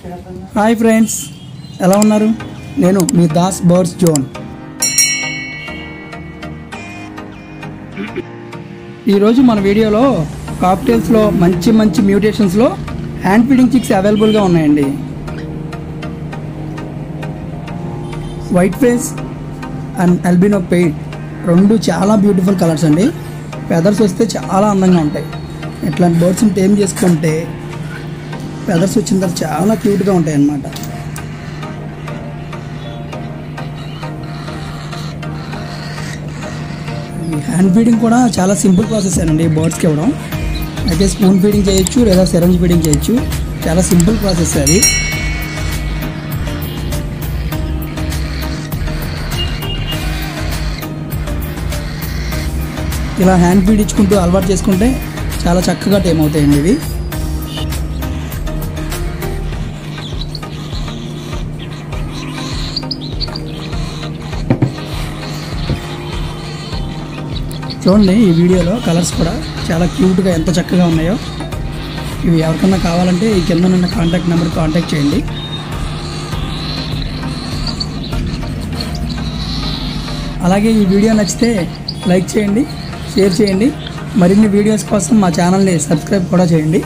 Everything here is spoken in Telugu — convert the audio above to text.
హాయ్ ఫ్రెండ్స్, ఎలా ఉన్నారు? నేను మీ దాస్ బర్డ్స్ జోన్. ఈరోజు మన వీడియోలో కాక్టైల్స్లో మంచి మంచి మ్యూటేషన్స్లో హ్యాండ్ ఫీడింగ్ చిక్స్ అవైలబుల్గా ఉన్నాయండి. White face and albino paid రెండు చాలా బ్యూటిఫుల్ కలర్స్ అండి. ఫెదర్స్ వస్తే చాలా అందంగా ఉంటాయి. ఇట్లాంటి బర్డ్స్ని టేమ్ చేసుకుంటే ఫెదర్స్ వచ్చిన తర్వాత చాలా క్యూట్గా ఉంటాయి అన్నమాట. హ్యాండ్ ఫీడింగ్ కూడా చాలా సింపుల్ ప్రాసెస్ అండి బర్డ్స్కి ఇవ్వడం. అయితే స్పూన్ ఫీడింగ్ చేయొచ్చు లేదా సిరంజ్ ఫీడింగ్ చేయొచ్చు. చాలా సింపుల్ ప్రాసెస్ అది. ఇలా హ్యాండ్ ఫీడ్ ఇచ్చుకుంటూ అలవాటు చేసుకుంటే చాలా చక్కగా టేమ్ అవుతాయండి ఇవి. చూడండి, ఈ వీడియోలో కలర్స్ కూడా చాలా క్యూట్గా ఎంత చక్కగా ఉన్నాయో. ఇవి ఎవరికన్నా కావాలంటే ఈ కింద ఉన్న కాంటాక్ట్ నెంబర్ కాంటాక్ట్ చేయండి. అలాగే ఈ వీడియో నచ్చితే లైక్ చేయండి, షేర్ చేయండి. మరిన్ని వీడియోస్ కోసం మా ఛానల్ని సబ్స్క్రైబ్ కూడా చేయండి.